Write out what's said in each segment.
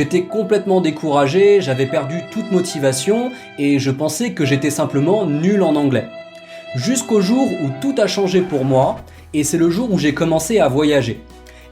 J'étais complètement découragé, j'avais perdu toute motivation et je pensais que j'étais simplement nul en anglais. Jusqu'au jour où tout a changé pour moi et c'est le jour où j'ai commencé à voyager.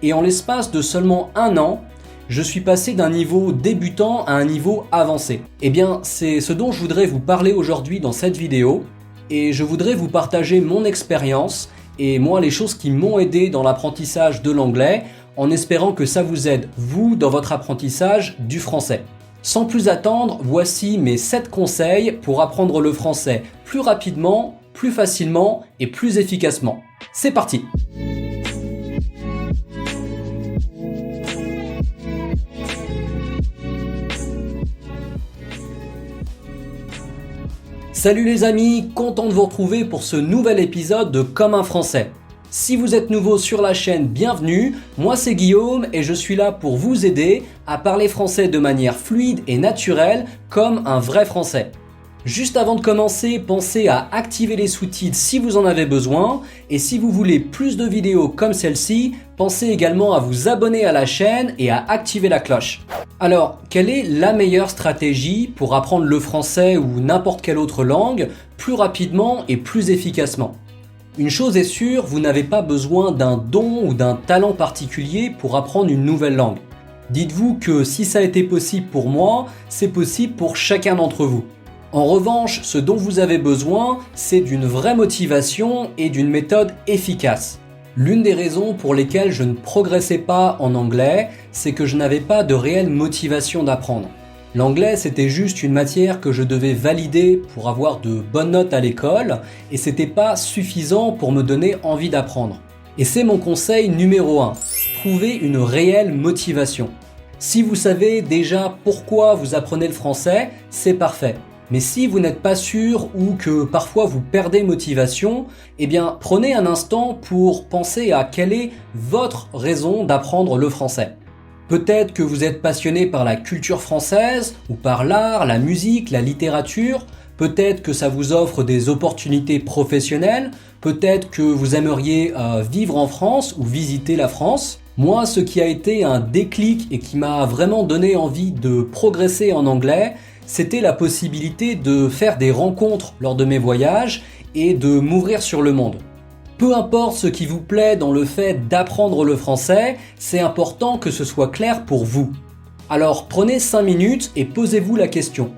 Et en l'espace de seulement 1 an, je suis passé d'un niveau débutant à un niveau avancé. Eh bien, c'est ce dont je voudrais vous parler aujourd'hui dans cette vidéo et je voudrais vous partager mon expérience et moi les choses qui m'ont aidé dans l'apprentissage de l'anglais en espérant que ça vous aide, vous, dans votre apprentissage du français. Sans plus attendre, voici mes 7 conseils pour apprendre le français plus rapidement, plus facilement et plus efficacement. C'est parti! Salut les amis, content de vous retrouver pour ce nouvel épisode de Comme un Français. Si vous êtes nouveau sur la chaîne, bienvenue, moi c'est Guillaume et je suis là pour vous aider à parler français de manière fluide et naturelle comme un vrai français. Juste avant de commencer, pensez à activer les sous-titres si vous en avez besoin et si vous voulez plus de vidéos comme celle-ci, pensez également à vous abonner à la chaîne et à activer la cloche. Alors, quelle est la meilleure stratégie pour apprendre le français ou n'importe quelle autre langue plus rapidement et plus efficacement ? Une chose est sûre, vous n'avez pas besoin d'un don ou d'un talent particulier pour apprendre une nouvelle langue. Dites-vous que si ça a été possible pour moi, c'est possible pour chacun d'entre vous. En revanche, ce dont vous avez besoin, c'est d'une vraie motivation et d'une méthode efficace. L'une des raisons pour lesquelles je ne progressais pas en anglais, c'est que je n'avais pas de réelle motivation d'apprendre. L'anglais, c'était juste une matière que je devais valider pour avoir de bonnes notes à l'école et c'était pas suffisant pour me donner envie d'apprendre. Et c'est mon conseil numéro 1. Trouvez une réelle motivation. Si vous savez déjà pourquoi vous apprenez le français, c'est parfait. Mais si vous n'êtes pas sûr ou que parfois vous perdez motivation, eh bien prenez un instant pour penser à quelle est votre raison d'apprendre le français. Peut-être que vous êtes passionné par la culture française ou par l'art, la musique, la littérature. Peut-être que ça vous offre des opportunités professionnelles. Peut-être que vous aimeriez vivre en France ou visiter la France. Moi, ce qui a été un déclic et qui m'a vraiment donné envie de progresser en anglais, c'était la possibilité de faire des rencontres lors de mes voyages et de m'ouvrir sur le monde. Peu importe ce qui vous plaît dans le fait d'apprendre le français, c'est important que ce soit clair pour vous. Alors prenez 5 minutes et posez-vous la question.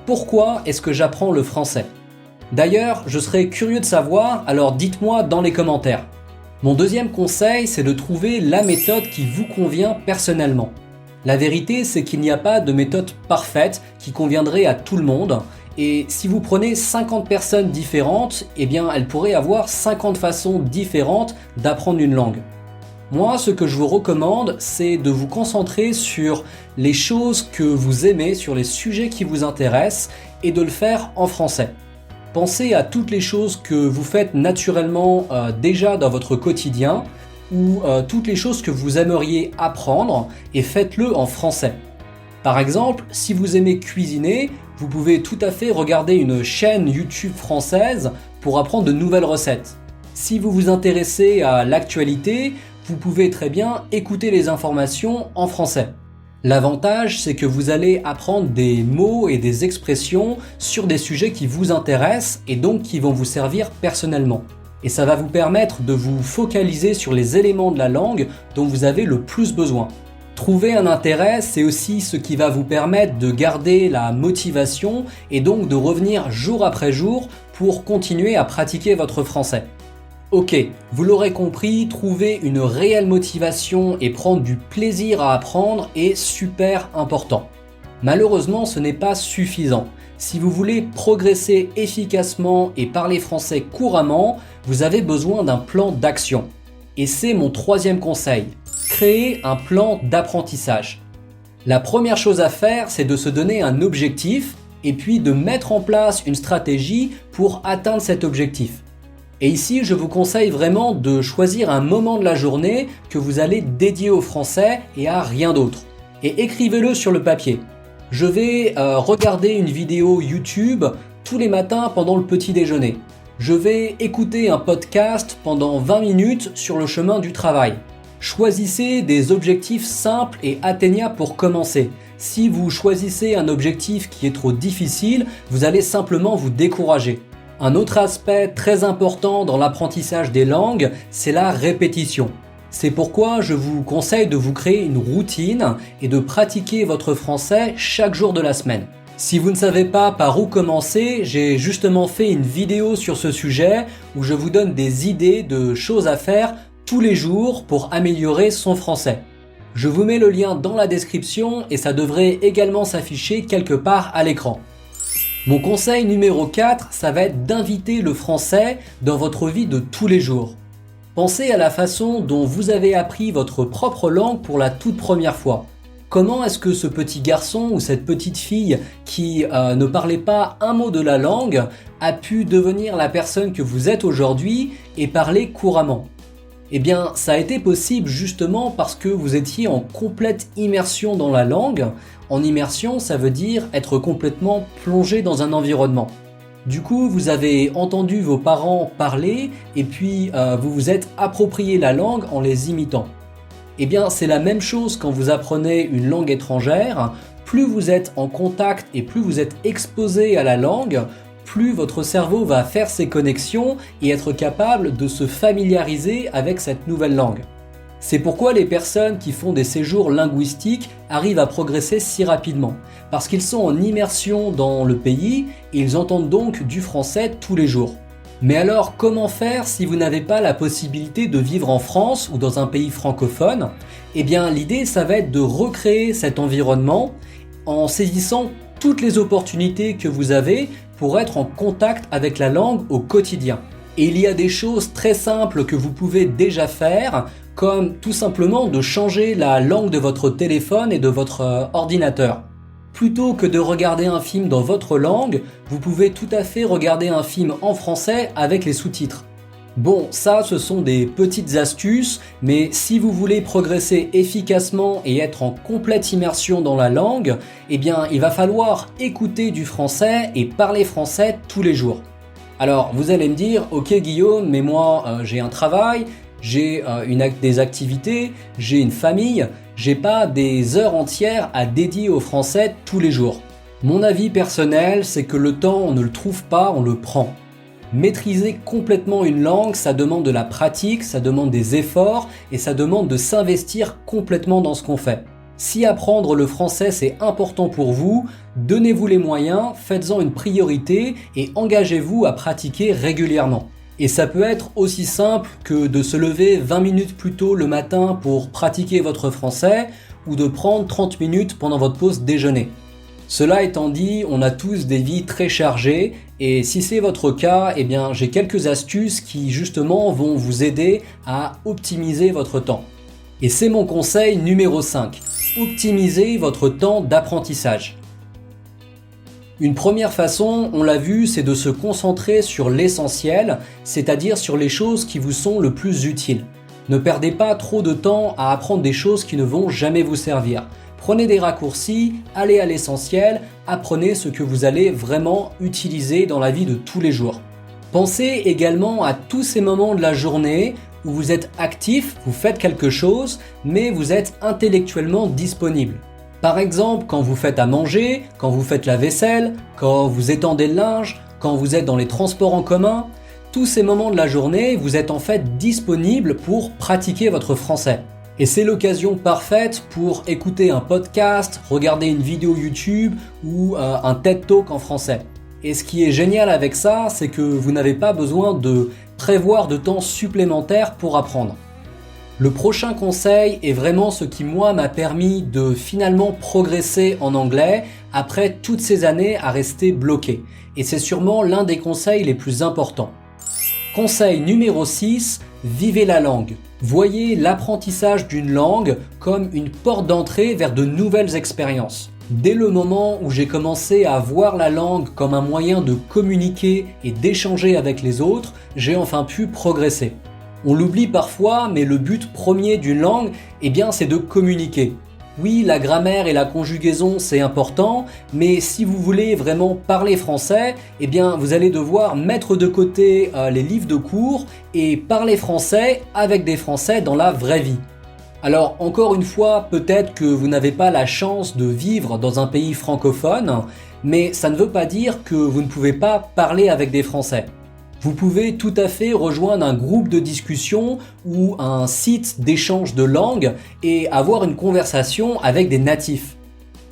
Pourquoi est-ce que j'apprends le français ? D'ailleurs, je serais curieux de savoir, alors dites-moi dans les commentaires. Mon deuxième conseil, c'est de trouver la méthode qui vous convient personnellement. La vérité, c'est qu'il n'y a pas de méthode parfaite qui conviendrait à tout le monde. Et si vous prenez 50 personnes différentes, eh bien elles pourraient avoir 50 façons différentes d'apprendre une langue. Moi, ce que je vous recommande, c'est de vous concentrer sur les choses que vous aimez, sur les sujets qui vous intéressent et de le faire en français. Pensez à toutes les choses que vous faites naturellement déjà dans votre quotidien ou toutes les choses que vous aimeriez apprendre et faites-le en français. Par exemple, si vous aimez cuisiner, vous pouvez tout à fait regarder une chaîne YouTube française pour apprendre de nouvelles recettes. Si vous vous intéressez à l'actualité, vous pouvez très bien écouter les informations en français. L'avantage, c'est que vous allez apprendre des mots et des expressions sur des sujets qui vous intéressent et donc qui vont vous servir personnellement. Et ça va vous permettre de vous focaliser sur les éléments de la langue dont vous avez le plus besoin. Trouver un intérêt, c'est aussi ce qui va vous permettre de garder la motivation et donc de revenir jour après jour pour continuer à pratiquer votre français. Ok, vous l'aurez compris, trouver une réelle motivation et prendre du plaisir à apprendre est super important. Malheureusement, ce n'est pas suffisant. Si vous voulez progresser efficacement et parler français couramment, vous avez besoin d'un plan d'action. Et c'est mon troisième conseil. Créer un plan d'apprentissage. La première chose à faire, c'est de se donner un objectif et puis de mettre en place une stratégie pour atteindre cet objectif. Et ici, je vous conseille vraiment de choisir un moment de la journée que vous allez dédier au français et à rien d'autre. Et écrivez-le sur le papier. Je vais regarder une vidéo YouTube tous les matins pendant le petit déjeuner. Je vais écouter un podcast pendant 20 minutes sur le chemin du travail. Choisissez des objectifs simples et atteignables pour commencer. Si vous choisissez un objectif qui est trop difficile, vous allez simplement vous décourager. Un autre aspect très important dans l'apprentissage des langues, c'est la répétition. C'est pourquoi je vous conseille de vous créer une routine et de pratiquer votre français chaque jour de la semaine. Si vous ne savez pas par où commencer, j'ai justement fait une vidéo sur ce sujet où je vous donne des idées de choses à faire tous les jours pour améliorer son français. Je vous mets le lien dans la description et ça devrait également s'afficher quelque part à l'écran. Mon conseil numéro 4, ça va être d'inviter le français dans votre vie de tous les jours. Pensez à la façon dont vous avez appris votre propre langue pour la toute première fois. Comment est-ce que ce petit garçon ou cette petite fille qui ne parlait pas un mot de la langue a pu devenir la personne que vous êtes aujourd'hui et parler couramment ? Eh bien, ça a été possible justement parce que vous étiez en complète immersion dans la langue. En immersion, ça veut dire être complètement plongé dans un environnement. Du coup, vous avez entendu vos parents parler et puis vous vous êtes approprié la langue en les imitant. Eh bien, c'est la même chose quand vous apprenez une langue étrangère. Plus vous êtes en contact et plus vous êtes exposé à la langue, plus votre cerveau va faire ses connexions et être capable de se familiariser avec cette nouvelle langue. C'est pourquoi les personnes qui font des séjours linguistiques arrivent à progresser si rapidement, parce qu'ils sont en immersion dans le pays et ils entendent donc du français tous les jours. Mais alors, comment faire si vous n'avez pas la possibilité de vivre en France ou dans un pays francophone ? Eh bien, l'idée, ça va être de recréer cet environnement en saisissant toutes les opportunités que vous avez pour être en contact avec la langue au quotidien. Et il y a des choses très simples que vous pouvez déjà faire, comme tout simplement de changer la langue de votre téléphone et de votre ordinateur. Plutôt que de regarder un film dans votre langue, vous pouvez tout à fait regarder un film en français avec les sous-titres. Bon, ça, ce sont des petites astuces, mais si vous voulez progresser efficacement et être en complète immersion dans la langue, eh bien, il va falloir écouter du français et parler français tous les jours. Alors, vous allez me dire, ok Guillaume, mais moi, j'ai un travail, j'ai des activités, j'ai une famille, j'ai pas des heures entières à dédier au français tous les jours. Mon avis personnel, c'est que le temps, on ne le trouve pas, on le prend. Maîtriser complètement une langue, ça demande de la pratique, ça demande des efforts et ça demande de s'investir complètement dans ce qu'on fait. Si apprendre le français c'est important pour vous, donnez-vous les moyens, faites-en une priorité et engagez-vous à pratiquer régulièrement. Et ça peut être aussi simple que de se lever 20 minutes plus tôt le matin pour pratiquer votre français ou de prendre 30 minutes pendant votre pause déjeuner. Cela étant dit, on a tous des vies très chargées et si c'est votre cas, eh bien, j'ai quelques astuces qui justement vont vous aider à optimiser votre temps. Et c'est mon conseil numéro 5. Optimisez votre temps d'apprentissage. Une première façon, on l'a vu, c'est de se concentrer sur l'essentiel, c'est-à-dire sur les choses qui vous sont le plus utiles. Ne perdez pas trop de temps à apprendre des choses qui ne vont jamais vous servir. Prenez des raccourcis, allez à l'essentiel, apprenez ce que vous allez vraiment utiliser dans la vie de tous les jours. Pensez également à tous ces moments de la journée où vous êtes actif, vous faites quelque chose, mais vous êtes intellectuellement disponible. Par exemple, quand vous faites à manger, quand vous faites la vaisselle, quand vous étendez le linge, quand vous êtes dans les transports en commun, tous ces moments de la journée, vous êtes en fait disponible pour pratiquer votre français. Et c'est l'occasion parfaite pour écouter un podcast, regarder une vidéo YouTube ou un TED Talk en français. Et ce qui est génial avec ça, c'est que vous n'avez pas besoin de prévoir de temps supplémentaire pour apprendre. Le prochain conseil est vraiment ce qui moi m'a permis de finalement progresser en anglais après toutes ces années à rester bloqué. Et c'est sûrement l'un des conseils les plus importants. Conseil numéro 6, vivez la langue. Voyez l'apprentissage d'une langue comme une porte d'entrée vers de nouvelles expériences. Dès le moment où j'ai commencé à voir la langue comme un moyen de communiquer et d'échanger avec les autres, j'ai enfin pu progresser. On l'oublie parfois, mais le but premier d'une langue, c'est de communiquer. Oui, la grammaire et la conjugaison, c'est important, mais si vous voulez vraiment parler français, vous allez devoir mettre de côté les livres de cours et parler français avec des Français dans la vraie vie. Alors encore une fois, peut-être que vous n'avez pas la chance de vivre dans un pays francophone, mais ça ne veut pas dire que vous ne pouvez pas parler avec des Français. Vous pouvez tout à fait rejoindre un groupe de discussion ou un site d'échange de langue et avoir une conversation avec des natifs.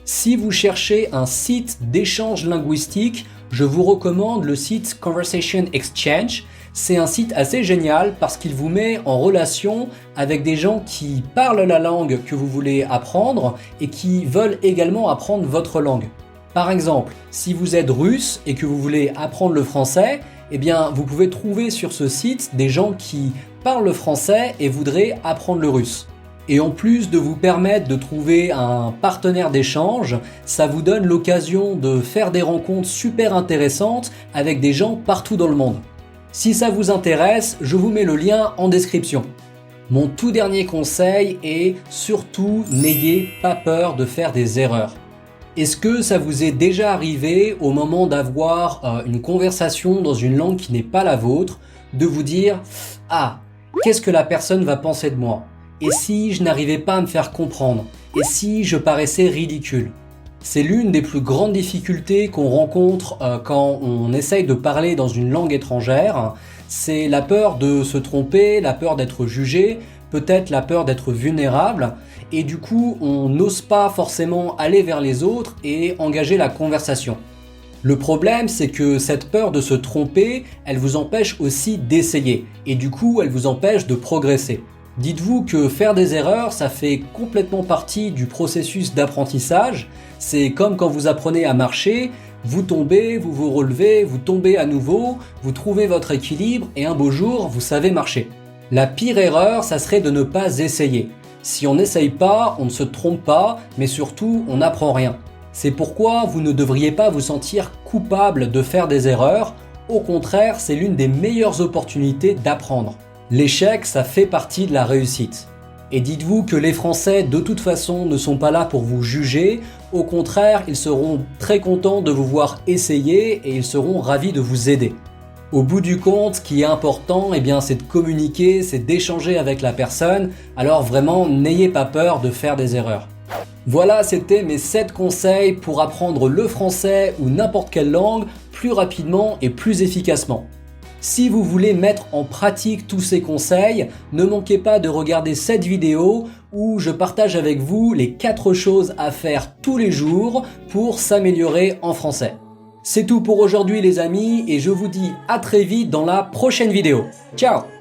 Si vous cherchez un site d'échange linguistique, je vous recommande le site Conversation Exchange. C'est un site assez génial parce qu'il vous met en relation avec des gens qui parlent la langue que vous voulez apprendre et qui veulent également apprendre votre langue. Par exemple, si vous êtes russe et que vous voulez apprendre le français, eh bien, vous pouvez trouver sur ce site des gens qui parlent le français et voudraient apprendre le russe. Et en plus de vous permettre de trouver un partenaire d'échange, ça vous donne l'occasion de faire des rencontres super intéressantes avec des gens partout dans le monde. Si ça vous intéresse, je vous mets le lien en description. Mon tout dernier conseil est surtout n'ayez pas peur de faire des erreurs. Est-ce que ça vous est déjà arrivé au moment d'avoir une conversation dans une langue qui n'est pas la vôtre, de vous dire « Ah, qu'est-ce que la personne va penser de moi ? Et si je n'arrivais pas à me faire comprendre ? Et si je paraissais ridicule ?» C'est l'une des plus grandes difficultés qu'on rencontre quand on essaye de parler dans une langue étrangère. C'est la peur de se tromper, la peur d'être jugé, peut-être la peur d'être vulnérable. Et du coup, on n'ose pas forcément aller vers les autres et engager la conversation. Le problème, c'est que cette peur de se tromper, elle vous empêche aussi d'essayer. Et du coup, elle vous empêche de progresser. Dites-vous que faire des erreurs, ça fait complètement partie du processus d'apprentissage. C'est comme quand vous apprenez à marcher, vous tombez, vous vous relevez, vous tombez à nouveau, vous trouvez votre équilibre et un beau jour, vous savez marcher. La pire erreur, ça serait de ne pas essayer. Si on n'essaye pas, on ne se trompe pas, mais surtout, on n'apprend rien. C'est pourquoi vous ne devriez pas vous sentir coupable de faire des erreurs. Au contraire, c'est l'une des meilleures opportunités d'apprendre. L'échec, ça fait partie de la réussite. Et dites-vous que les Français, de toute façon, ne sont pas là pour vous juger. Au contraire, ils seront très contents de vous voir essayer et ils seront ravis de vous aider. Au bout du compte, ce qui est important, c'est de communiquer, c'est d'échanger avec la personne. Alors vraiment, n'ayez pas peur de faire des erreurs. Voilà, c'était mes 7 conseils pour apprendre le français ou n'importe quelle langue plus rapidement et plus efficacement. Si vous voulez mettre en pratique tous ces conseils, ne manquez pas de regarder cette vidéo où je partage avec vous les 4 choses à faire tous les jours pour s'améliorer en français. C'est tout pour aujourd'hui les amis et je vous dis à très vite dans la prochaine vidéo. Ciao!